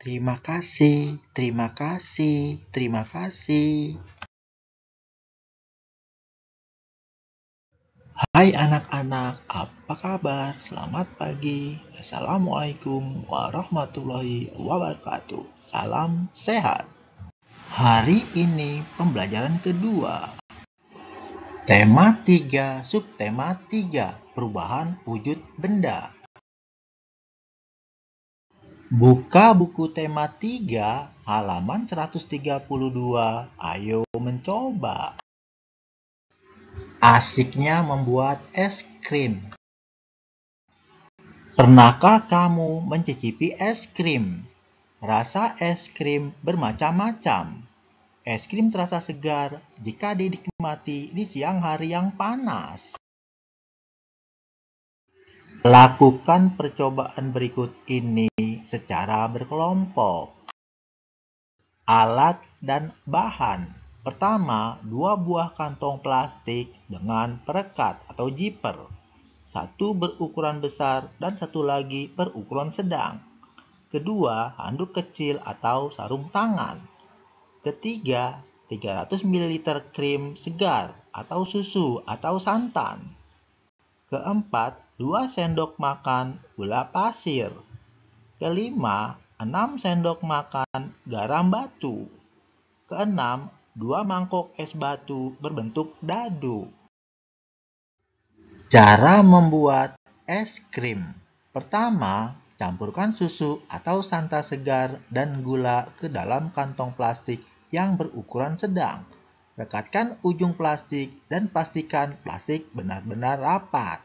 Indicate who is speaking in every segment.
Speaker 1: Terima kasih, terima kasih, terima kasih. Hai anak-anak, apa kabar? Selamat pagi. Assalamualaikum warahmatullahi wabarakatuh. Salam sehat. Hari ini pembelajaran kedua. Tema 3, subtema 3, perubahan wujud benda. Buka buku tema 3, halaman 132. Ayo mencoba. Asiknya membuat es krim. Pernahkah kamu mencicipi es krim? Rasa es krim bermacam-macam. Es krim terasa segar jika dinikmati di siang hari yang panas. Lakukan percobaan berikut ini secara berkelompok. Alat dan bahan. Pertama, 2 buah kantong plastik dengan perekat atau zipper. Satu berukuran besar dan satu lagi berukuran sedang. Kedua, handuk kecil atau sarung tangan. Ketiga, 300 ml krim segar atau susu atau santan. Keempat, 2 sendok makan gula pasir. Kelima, 6 sendok makan garam batu. Keenam, 2 mangkok es batu berbentuk dadu. Cara membuat es krim. Pertama, campurkan susu atau santan segar dan gula ke dalam kantong plastik yang berukuran sedang. Rekatkan ujung plastik dan pastikan plastik benar-benar rapat.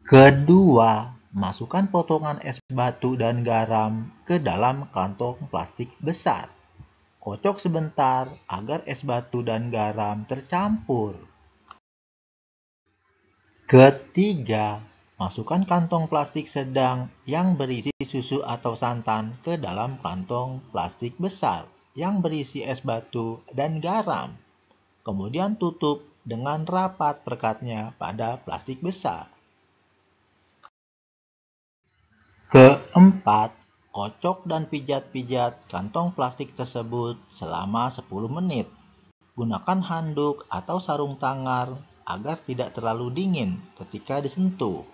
Speaker 1: Kedua, masukkan potongan es batu dan garam ke dalam kantong plastik besar. Kocok sebentar agar es batu dan garam tercampur. Ketiga, masukkan kantong plastik sedang yang berisi susu atau santan ke dalam kantong plastik besar yang berisi es batu dan garam. Kemudian tutup dengan rapat perekatnya pada plastik besar. Keempat, kocok dan pijat-pijat kantong plastik tersebut selama 10 menit. Gunakan handuk atau sarung tangan agar tidak terlalu dingin ketika disentuh.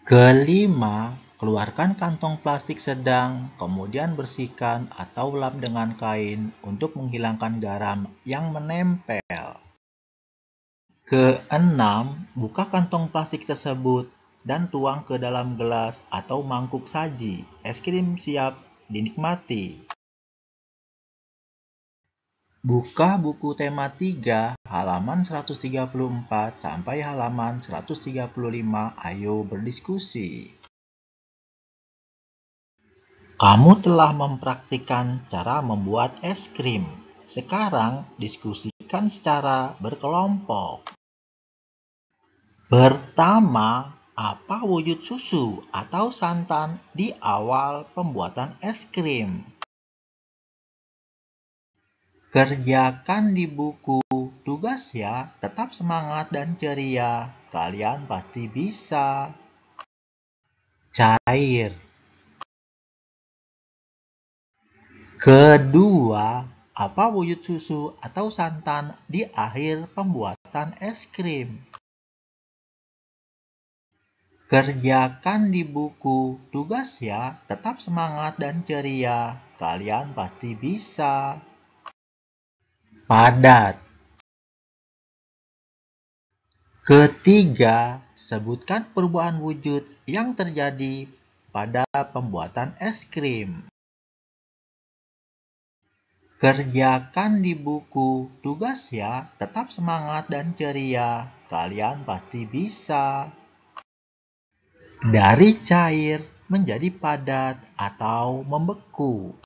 Speaker 1: Kelima, keluarkan kantong plastik sedang, kemudian bersihkan atau lap dengan kain untuk menghilangkan garam yang menempel. Keenam, buka kantong plastik tersebut dan tuang ke dalam gelas atau mangkuk saji. Es krim siap dinikmati. Buka buku tema 3, halaman 134 sampai halaman 135. Ayo berdiskusi. Kamu telah mempraktikkan cara membuat es krim. Sekarang diskusikan secara berkelompok. Pertama, apa wujud susu atau santan di awal pembuatan es krim? Kerjakan di buku tugas ya, tetap semangat dan ceria. Kalian pasti bisa. Cair. Kedua, apa wujud susu atau santan di akhir pembuatan es krim? Kerjakan di buku tugas ya, tetap semangat dan ceria. Kalian pasti bisa. Padat. Ketiga, sebutkan perubahan wujud yang terjadi pada pembuatan es krim. Kerjakan di buku tugas ya, tetap semangat dan ceria. Kalian pasti bisa. Dari cair menjadi padat atau membeku.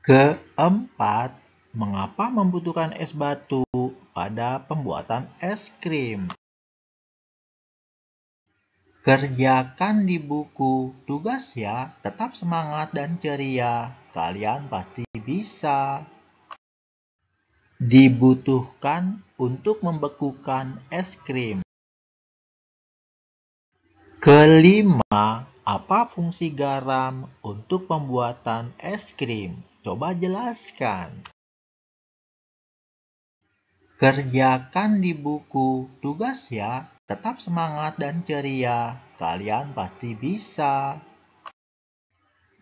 Speaker 1: Keempat, mengapa membutuhkan es batu pada pembuatan es krim? Kerjakan di buku tugas ya, tetap semangat dan ceria. Kalian pasti bisa. Dibutuhkan untuk membekukan es krim. Kelima, apa fungsi garam untuk pembuatan es krim? Coba jelaskan. Kerjakan di buku tugas ya. Tetap semangat dan ceria. Kalian pasti bisa.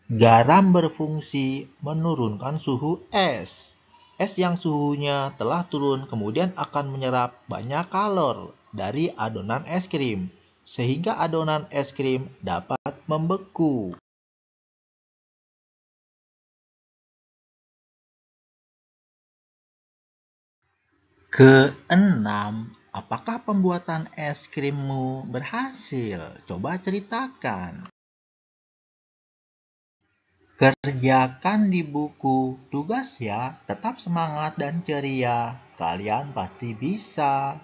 Speaker 1: Garam berfungsi menurunkan suhu es. Es yang suhunya telah turun kemudian akan menyerap banyak kalor dari adonan es krim, sehingga adonan es krim dapat membeku. Keenam, apakah pembuatan es krimmu berhasil? Coba ceritakan. Kerjakan di buku tugas ya, tetap semangat dan ceria. Kalian pasti bisa.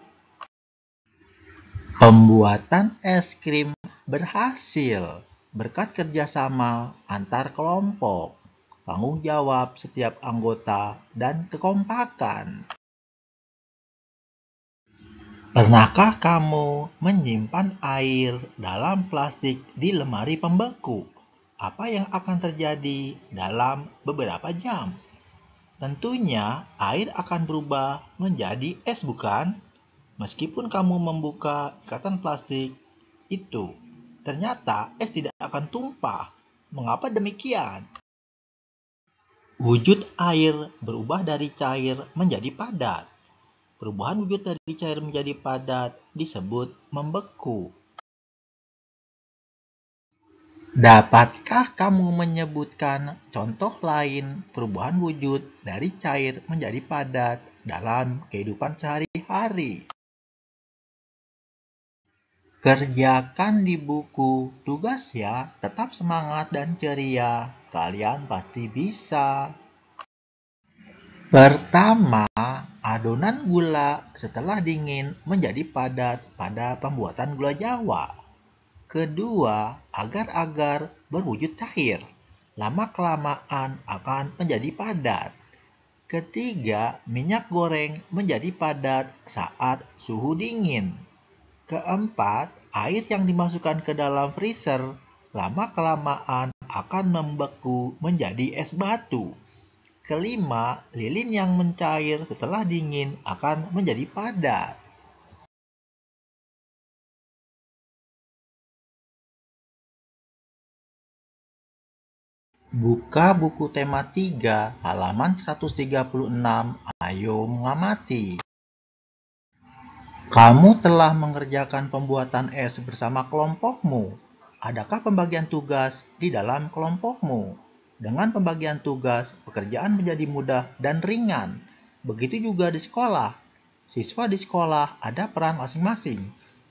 Speaker 1: Pembuatan es krim berhasil berkat kerjasama antar kelompok, tanggung jawab setiap anggota, dan kekompakan. Pernahkah kamu menyimpan air dalam plastik di lemari pembeku? Apa yang akan terjadi dalam beberapa jam? Tentunya air akan berubah menjadi es, bukan? Meskipun kamu membuka ikatan plastik itu, ternyata es tidak akan tumpah. Mengapa demikian? Wujud air berubah dari cair menjadi padat. Perubahan wujud dari cair menjadi padat disebut membeku. Dapatkah kamu menyebutkan contoh lain perubahan wujud dari cair menjadi padat dalam kehidupan sehari-hari? Kerjakan di buku tugas ya, tetap semangat dan ceria. Kalian pasti bisa. Pertama, adonan gula setelah dingin menjadi padat pada pembuatan gula Jawa. Kedua, agar-agar berwujud cair. Lama-kelamaan akan menjadi padat. Ketiga, minyak goreng menjadi padat saat suhu dingin. Keempat, air yang dimasukkan ke dalam freezer lama-kelamaan akan membeku menjadi es batu. Kelima, lilin yang mencair setelah dingin akan menjadi padat. Buka buku tema 3, halaman 136. Ayo mengamati. Kamu telah mengerjakan pembuatan es bersama kelompokmu. Adakah pembagian tugas di dalam kelompokmu? Dengan pembagian tugas, pekerjaan menjadi mudah dan ringan. Begitu juga di sekolah. Siswa di sekolah ada peran masing-masing.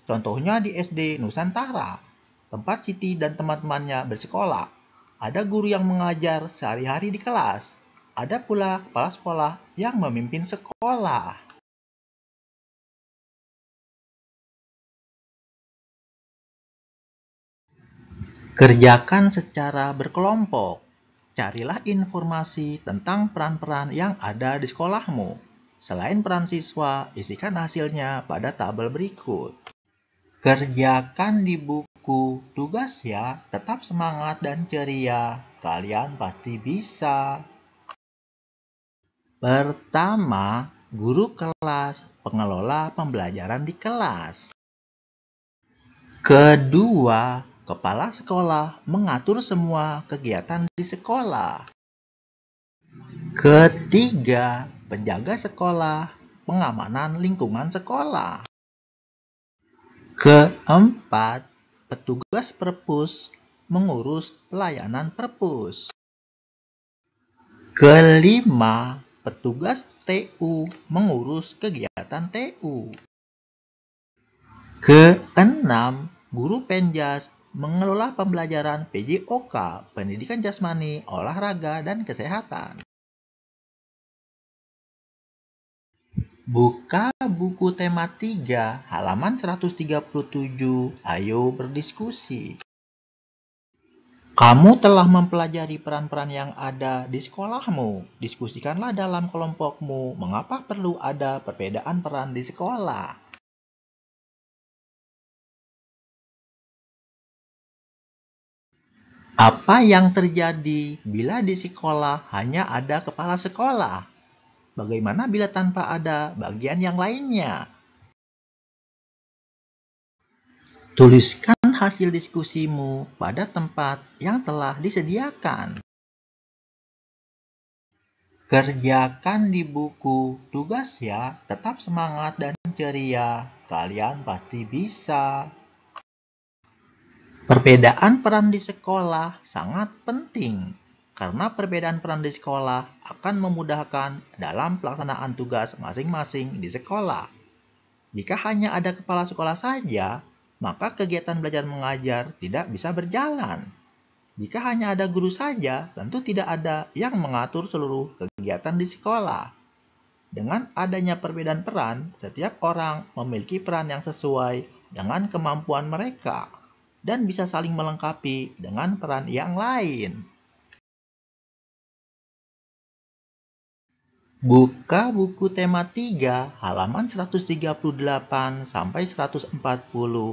Speaker 1: Contohnya di SD Nusantara, tempat Siti dan teman-temannya bersekolah. Ada guru yang mengajar sehari-hari di kelas. Ada pula kepala sekolah yang memimpin sekolah. Kerjakan secara berkelompok. Carilah informasi tentang peran-peran yang ada di sekolahmu. Selain peran siswa, isikan hasilnya pada tabel berikut. Kerjakan di buku tugas ya, tetap semangat dan ceria. Kalian pasti bisa. Pertama, guru kelas, pengelola pembelajaran di kelas. Kedua, kepala sekolah mengatur semua kegiatan di sekolah. Ketiga, penjaga sekolah, pengamanan lingkungan sekolah. Keempat, petugas perpus mengurus pelayanan perpus. Kelima, petugas TU mengurus kegiatan TU. Keenam, guru penjas mengelola pembelajaran PJOK, pendidikan jasmani, olahraga, dan kesehatan. Buka buku tema 3, halaman 137. Ayo berdiskusi. Kamu telah mempelajari peran-peran yang ada di sekolahmu. Diskusikanlah dalam kelompokmu mengapa perlu ada perbedaan peran di sekolah. Apa yang terjadi bila di sekolah hanya ada kepala sekolah? Bagaimana bila tanpa ada bagian yang lainnya? Tuliskan hasil diskusimu pada tempat yang telah disediakan. Kerjakan di buku tugas ya, tetap semangat dan ceria. Kalian pasti bisa. Perbedaan peran di sekolah sangat penting, karena perbedaan peran di sekolah akan memudahkan dalam pelaksanaan tugas masing-masing di sekolah. Jika hanya ada kepala sekolah saja, maka kegiatan belajar mengajar tidak bisa berjalan. Jika hanya ada guru saja, tentu tidak ada yang mengatur seluruh kegiatan di sekolah. Dengan adanya perbedaan peran, setiap orang memiliki peran yang sesuai dengan kemampuan mereka dan bisa saling melengkapi dengan peran yang lain. Buka buku tema 3 halaman 138 sampai 140.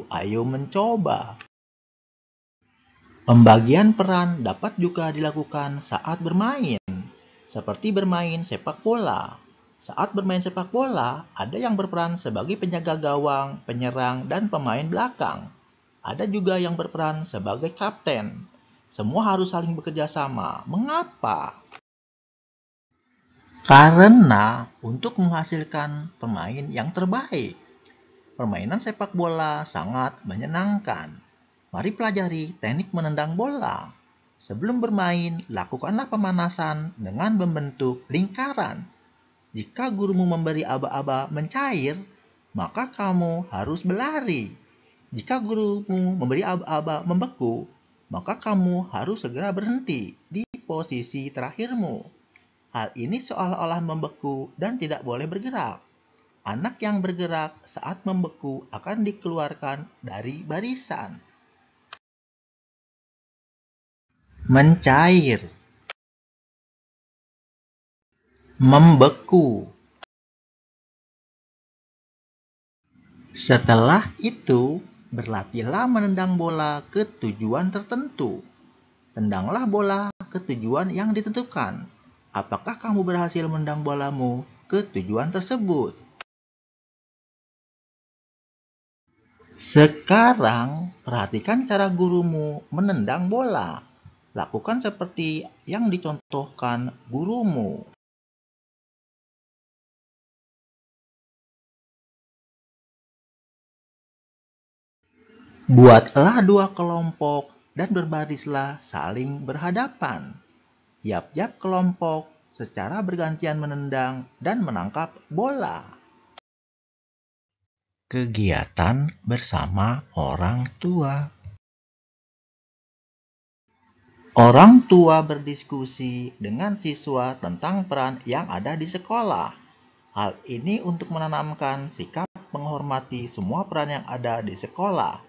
Speaker 1: Ayo mencoba. Pembagian peran dapat juga dilakukan saat bermain, seperti bermain sepak bola. Saat bermain sepak bola, ada yang berperan sebagai penjaga gawang, penyerang, dan pemain belakang. Ada juga yang berperan sebagai kapten. Semua harus saling bekerja sama. Mengapa? Karena untuk menghasilkan pemain yang terbaik. Permainan sepak bola sangat menyenangkan. Mari pelajari teknik menendang bola. Sebelum bermain, lakukanlah pemanasan dengan membentuk lingkaran. Jika gurumu memberi aba-aba mencair, maka kamu harus berlari. Jika gurumu memberi aba-aba membeku, maka kamu harus segera berhenti di posisi terakhirmu. Hal ini seolah-olah membeku dan tidak boleh bergerak. Anak yang bergerak saat membeku akan dikeluarkan dari barisan. Mencair, membeku. Setelah itu, berlatihlah menendang bola ke tujuan tertentu. Tendanglah bola ke tujuan yang ditentukan. Apakah kamu berhasil menendang bolamu ke tujuan tersebut? Sekarang, perhatikan cara gurumu menendang bola. Lakukan seperti yang dicontohkan gurumu. Buatlah dua kelompok dan berbarislah saling berhadapan. Tiap-tiap kelompok secara bergantian menendang dan menangkap bola. Kegiatan bersama orang tua. Orang tua berdiskusi dengan siswa tentang peran yang ada di sekolah. Hal ini untuk menanamkan sikap menghormati semua peran yang ada di sekolah,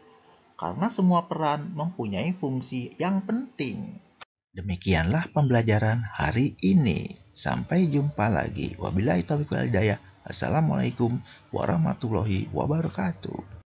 Speaker 1: karena semua peran mempunyai fungsi yang penting. Demikianlah pembelajaran hari ini. Sampai jumpa lagi. Wabillahi taufiq wal hidayah. Assalamualaikum warahmatullahi wabarakatuh.